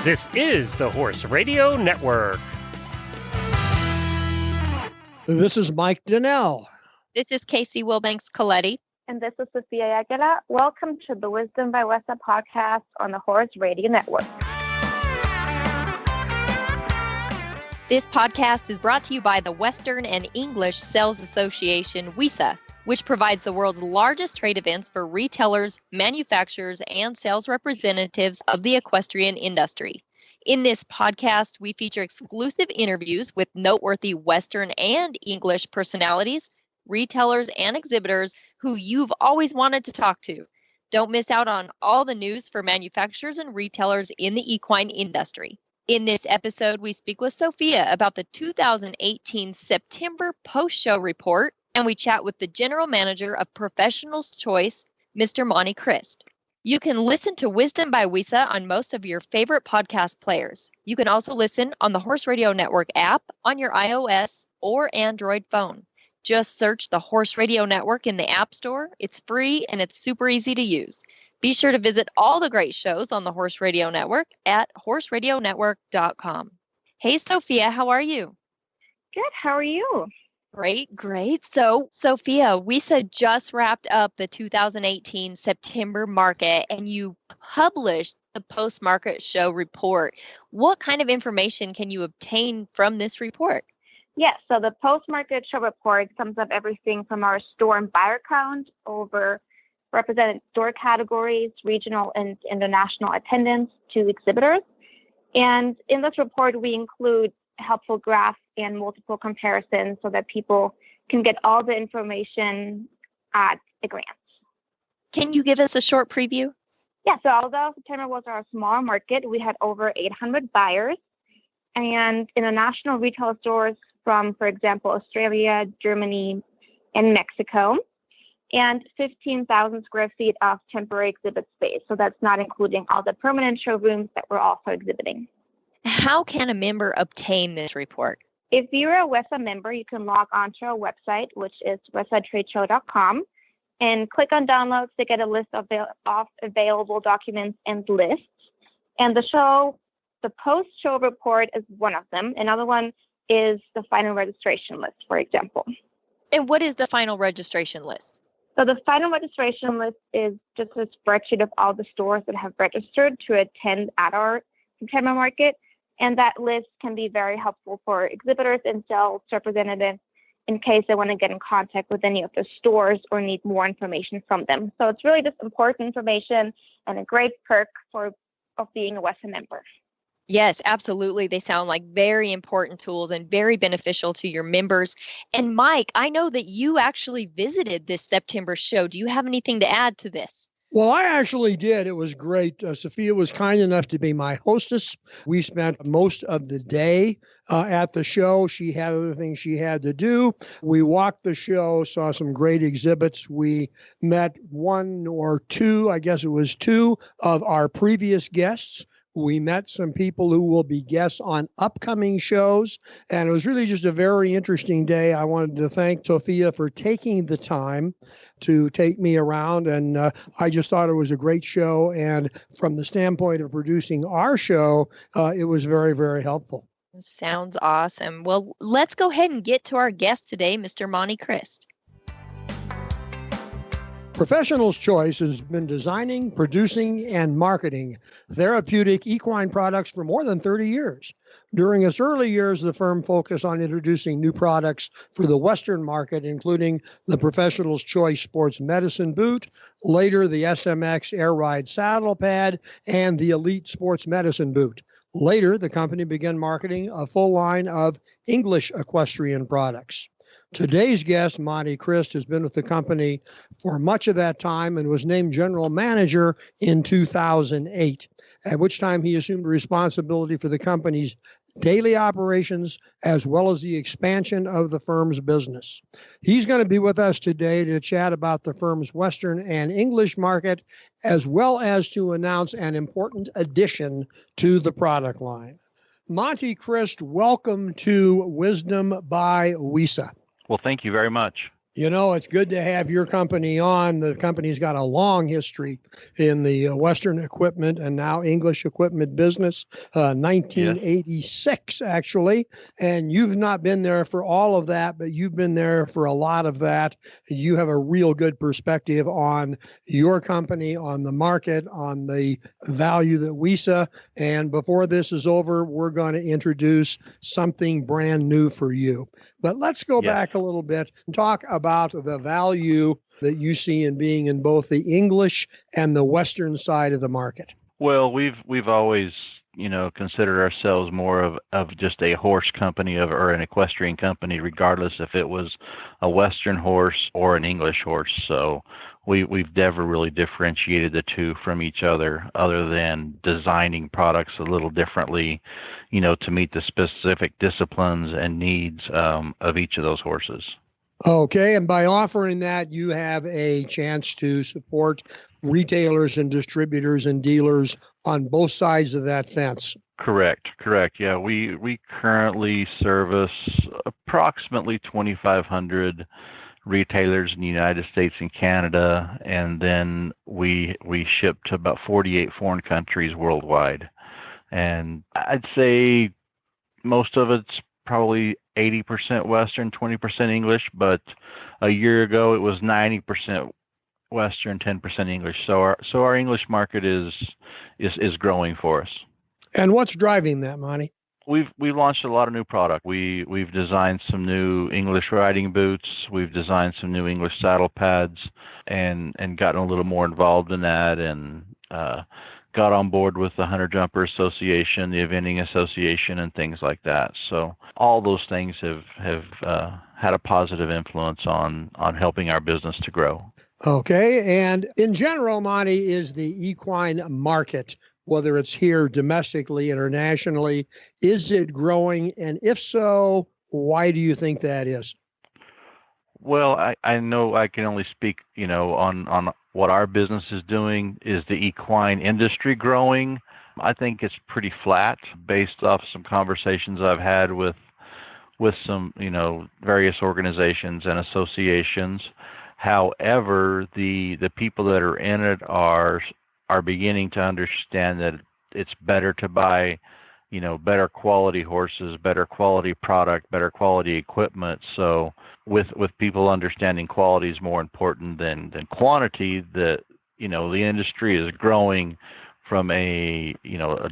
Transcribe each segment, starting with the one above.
This is the Horse Radio Network. This is Mike Donnell. This is Casey Wilbanks-Coletti. And this is Sophia Aguilar. Welcome to the Wisdom by WESA podcast on the Horse Radio Network. This podcast is brought to you by the Western and English Sales Association, WESA, which provides the world's largest trade events for retailers, manufacturers, and sales representatives of the equestrian industry. In this podcast, we feature exclusive interviews with noteworthy Western and English personalities, retailers, and exhibitors who you've always wanted to talk to. Don't miss out on all the news for manufacturers and retailers in the equine industry. In this episode, we speak with Sophia about the 2018 September post-show report, and we chat with the General Manager of Professional's Choice, Mr. Monty Crist. You can listen to Wisdom by WESA on most of your favorite podcast players. You can also listen on the Horse Radio Network app on your iOS or Android phone. Just search the Horse Radio Network in the App Store. It's free and it's super easy to use. Be sure to visit all the great shows on the Horse Radio Network at horseradionetwork.com. Hey, Sophia, how are you? Good. How are you? Great. So, Sophia, WESA just wrapped up the 2018 September market, and you published the post-market show report. What kind of information can you obtain from this report? Yes, so the post-market show report sums up everything from our store and buyer count over represented store categories, regional and international attendance to exhibitors. And in this report, we include helpful graphs and multiple comparisons so that people can get all the information at a glance. Can you give us a short preview? Yeah, so although September was our small market, we had over 800 buyers. And international retail stores from, for example, Australia, Germany, and Mexico, and 15,000 square feet of temporary exhibit space. So that's not including all the permanent showrooms that we're also exhibiting. How can a member obtain this report? If you're a WESA member, you can log on to our website, which is wesatradeshow.com, and click on downloads to get a list of available documents and lists. And the post-show report is one of them. Another one is the final registration list, for example. And what is the final registration list? So the final registration list is just a spreadsheet of all the stores that have registered to attend at our September market. And that list can be very helpful for exhibitors and sales representatives in case they want to get in contact with any of the stores or need more information from them. So it's really just important information and a great perk of being a WESA member. Yes, absolutely. They sound like very important tools and very beneficial to your members. And Mike, I know that you actually visited this September show. Do you have anything to add to this? Well, I actually did. It was great. Sophia was kind enough to be my hostess. We spent most of the day at the show. She had other things she had to do. We walked the show, saw some great exhibits. We met one or two, I guess it was two, of our previous guests. We met some people who will be guests on upcoming shows, and it was really just a very interesting day. I wanted to thank Sophia for taking the time to take me around, and I just thought it was a great show, and from the standpoint of producing our show, it was very, very helpful. Sounds awesome. Well, let's go ahead and get to our guest today, Mr. Monty Crist. Professional's Choice has been designing, producing, and marketing therapeutic equine products for more than 30 years. During its early years, the firm focused on introducing new products for the Western market, including the Professional's Choice Sports Medicine Boot, later the SMX Air Ride Saddle Pad, and the Elite Sports Medicine Boot. Later, the company began marketing a full line of English equestrian products. Today's guest, Monty Crist, has been with the company for much of that time and was named general manager in 2008, at which time he assumed responsibility for the company's daily operations as well as the expansion of the firm's business. He's going to be with us today to chat about the firm's Western and English market, as well as to announce an important addition to the product line. Monty Crist, welcome to Wisdom by WESA. Well, thank you very much. You know, it's good to have your company on. The company's got a long history in the Western equipment and now English equipment business, 1986, actually. And you've not been there for all of that, but you've been there for a lot of that. You have a real good perspective on your company, on the market, on the value that WESA. And before this is over, we're going to introduce something brand new for you. But let's go back a little bit and talk about the value that you see in being in both the English and the Western side of the market. Well, we've always, considered ourselves more of just a horse company or an equestrian company, regardless if it was a Western horse or an English horse. So we've never really differentiated the two from each other than designing products a little differently, to meet the specific disciplines and needs of each of those horses. Okay, and by offering that, you have a chance to support retailers and distributors and dealers on both sides of that fence. Correct. Yeah, we currently service approximately 2,500 retailers in the United States and Canada, and then we ship to about 48 foreign countries worldwide. And I'd say most of it's probably 80% Western, 20% English, but a year ago it was 90% Western, 10% English. So our English market is growing for us. And what's driving that, Monty? We've launched a lot of new product. We've designed some new English riding boots. We've designed some new English saddle pads, and gotten a little more involved in that, and got on board with the Hunter Jumper Association, the Eventing Association, and things like that. So all those things have had a positive influence on helping our business to grow. Okay, and in general, Monty, is the equine market, whether it's here domestically, internationally, is it growing? And if so, why do you think that is? Well, I know I can only speak, on what our business is doing. Is the equine industry growing? I think it's pretty flat based off some conversations I've had with some, various organizations and associations. However, the people that are in it are beginning to understand that it's better to buy, better quality horses, better quality product, better quality equipment. So with people understanding quality is more important than quantity, that, the industry is growing from a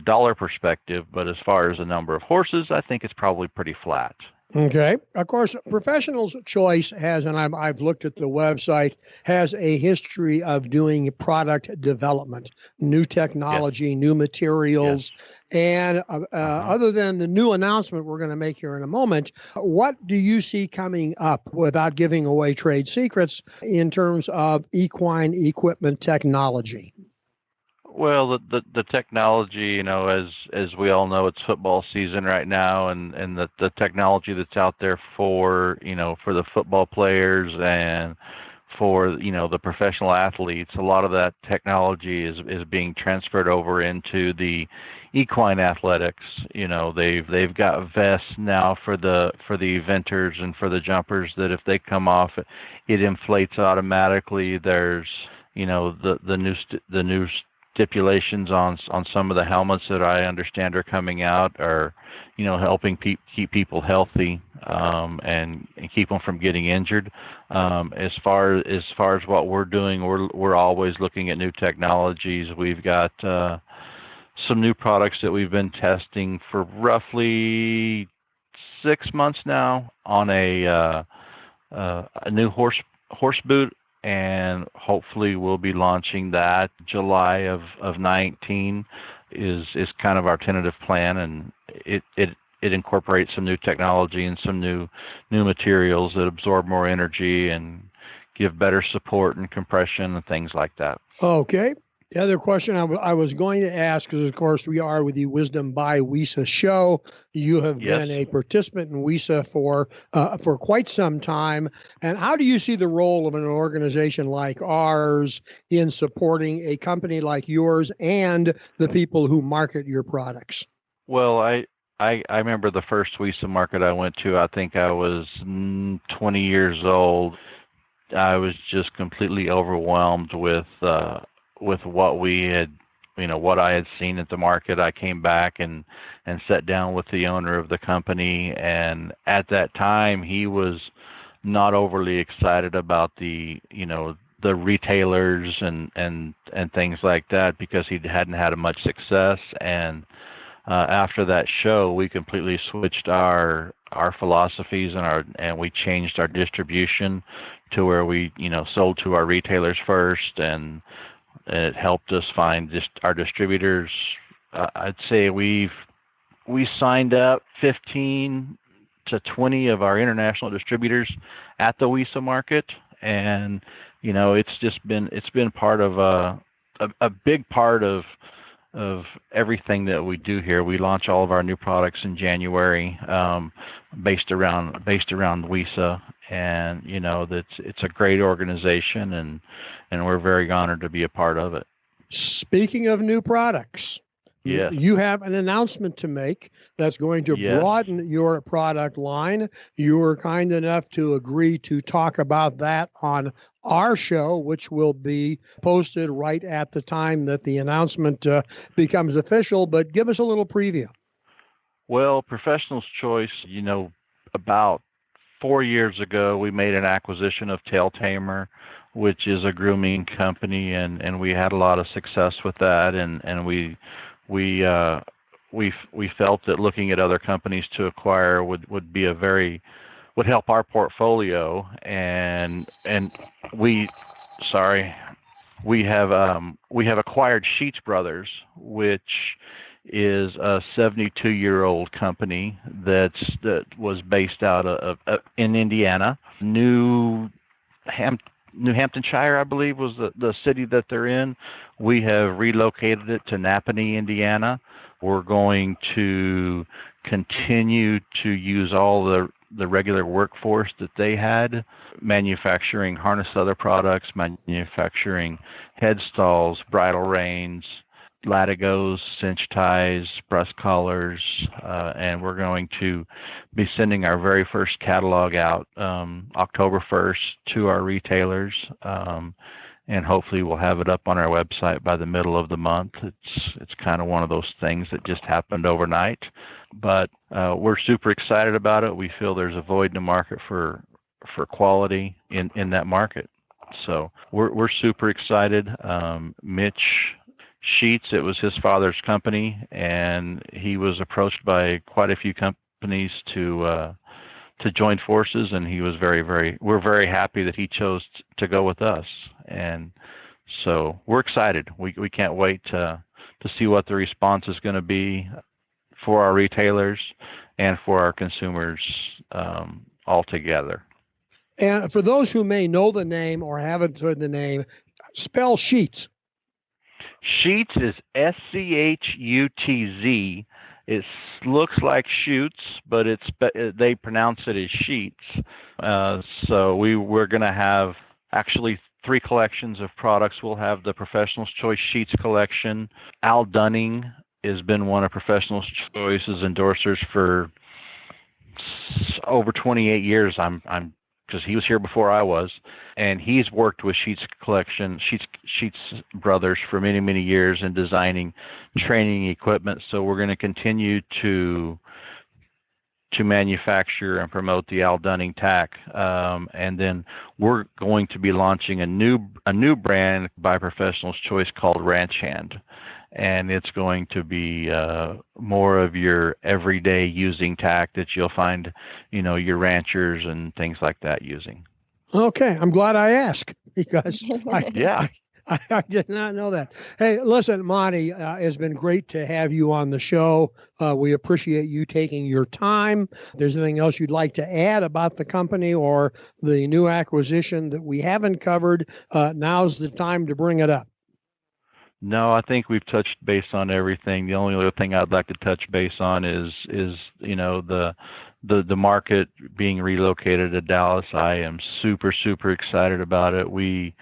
dollar perspective, but as far as the number of horses, I think it's probably pretty flat. Okay. Of course, Professional's Choice has, and I've looked at the website, has a history of doing product development, new technology, new materials. And other than the new announcement we're going to make here in a moment, what do you see coming up, without giving away trade secrets, in terms of equine equipment technology? Well, the technology, as we all know, it's football season right now, and the technology that's out there for the football players and for, the professional athletes, a lot of that technology is being transferred over into the equine athletics. They've got vests now for the eventers and for the jumpers that if they come off, it inflates automatically. There's, the new stipulations on some of the helmets that I understand are coming out are, helping keep people healthy, and keep them from getting injured. As far as what we're doing, we're always looking at new technologies. We've got some new products that we've been testing for roughly 6 months now on a new horse boot, and hopefully we'll be launching that July of 19 is kind of our tentative plan, and it incorporates some new technology and some new materials that absorb more energy and give better support and compression and things like that. Okay. The other question I was going to ask, because of course we are with the Wisdom by WESA show. You have been a participant in WESA for quite some time. And how do you see the role of an organization like ours in supporting a company like yours and the people who market your products? Well, I remember the first WESA market I went to. I think I was 20 years old. I was just completely overwhelmed with what we had, what I had seen at the market. I came back and sat down with the owner of the company, and at that time he was not overly excited about the retailers and things like that, because he hadn't had much success. And after that show, we completely switched our philosophies and we changed our distribution to where we sold to our retailers first, and it helped us find just our distributors. I'd say we signed up 15 to 20 of our international distributors at the WESA market, and it's been part of a big part of everything that we do here. We launch all of our new products in January, based around WESA, and it's a great organization, and we're very honored to be a part of it. Speaking of new products, yes, you have an announcement to make that's going to Yes. broaden your product line. You were kind enough to agree to talk about that on our show, which will be posted right at the time that the announcement becomes official. But give us a little preview. Well, Professional's Choice, about 4 years ago, we made an acquisition of Tail Tamer, which is a grooming company, and we had a lot of success with that, and we felt that looking at other companies to acquire would help our portfolio, and we have acquired Sheets Brothers, which is a 72-year-old company that was based out of in Indiana. New Hamptonshire, I believe, was the city that they're in. We have relocated it to Napanee, Indiana. We're going to continue to use all the regular workforce that they had, manufacturing harness leather products, manufacturing head stalls, bridle reins, latigos, cinch ties, breast collars, and we're going to be sending our very first catalog out October 1st to our retailers, and hopefully we'll have it up on our website by the middle of the month. It's kind of one of those things that just happened overnight, but we're super excited about it. We feel there's a void in the market for quality in that market, so we're super excited. Mitch Sheets, it was his father's company, and he was approached by quite a few companies to join forces, and he was we're very happy that he chose to go with us, and so we're excited. We can't wait to see what the response is going to be for our retailers and for our consumers all together. And for those who may know the name or haven't heard the name, spell Sheets. Sheets is Schutz. It looks like shoots, but they pronounce it as sheets. So we're going to have actually 3 collections of products. We'll have the Professional's Choice Sheets collection. Al Dunning has been one of Professional's Choice's endorsers for over 28 years. I'm because he was here before I was, and he's worked with Sheets Brothers for many, many years in designing training equipment. So we're going to continue to manufacture and promote the Al Dunning tack, and then we're going to be launching a new brand by Professional's Choice called Ranch Hand, and it's going to be more of your everyday using tack that you'll find, your ranchers and things like that using. Okay, I'm glad I asked, because Yeah. I did not know that. Hey, listen, Monty, it's been great to have you on the show. We appreciate you taking your time. If there's anything else you'd like to add about the company or the new acquisition that we haven't covered, now's the time to bring it up. No, I think we've touched base on everything. The only other thing I'd like to touch base on is the market being relocated to Dallas. I am super excited about it. We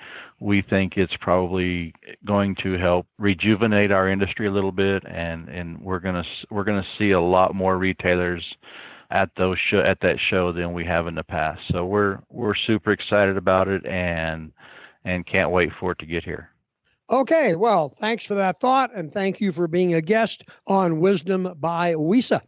think it's probably going to help rejuvenate our industry a little bit, and we're gonna see a lot more retailers at that show than we have in the past. So we're super excited about it and can't wait for it to get here. Okay, well, thanks for that thought, and thank you for being a guest on Wisdom by WESA.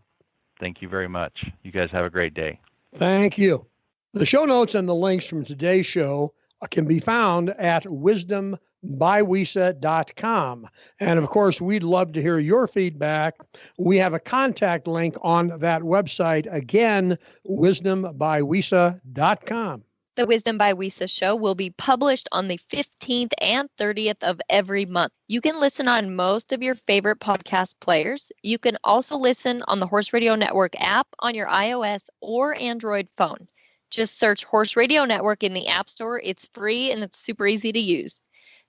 Thank you very much. You guys have a great day. Thank you. The show notes and the links from today's show can be found at wisdombywesa.com. And of course, we'd love to hear your feedback. We have a contact link on that website. Again, wisdombywesa.com. The Wisdom by WESA show will be published on the 15th and 30th of every month. You can listen on most of your favorite podcast players. You can also listen on the Horse Radio Network app on your iOS or Android phone. Just search Horse Radio Network in the App Store. It's free and it's super easy to use.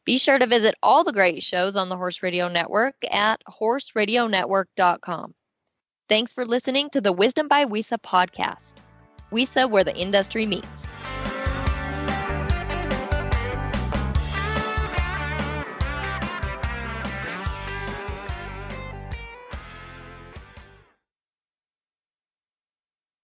Be sure to visit all the great shows on the Horse Radio Network at horseradionetwork.com. Thanks for listening to the Wisdom by WESA podcast. WESA, where the industry meets.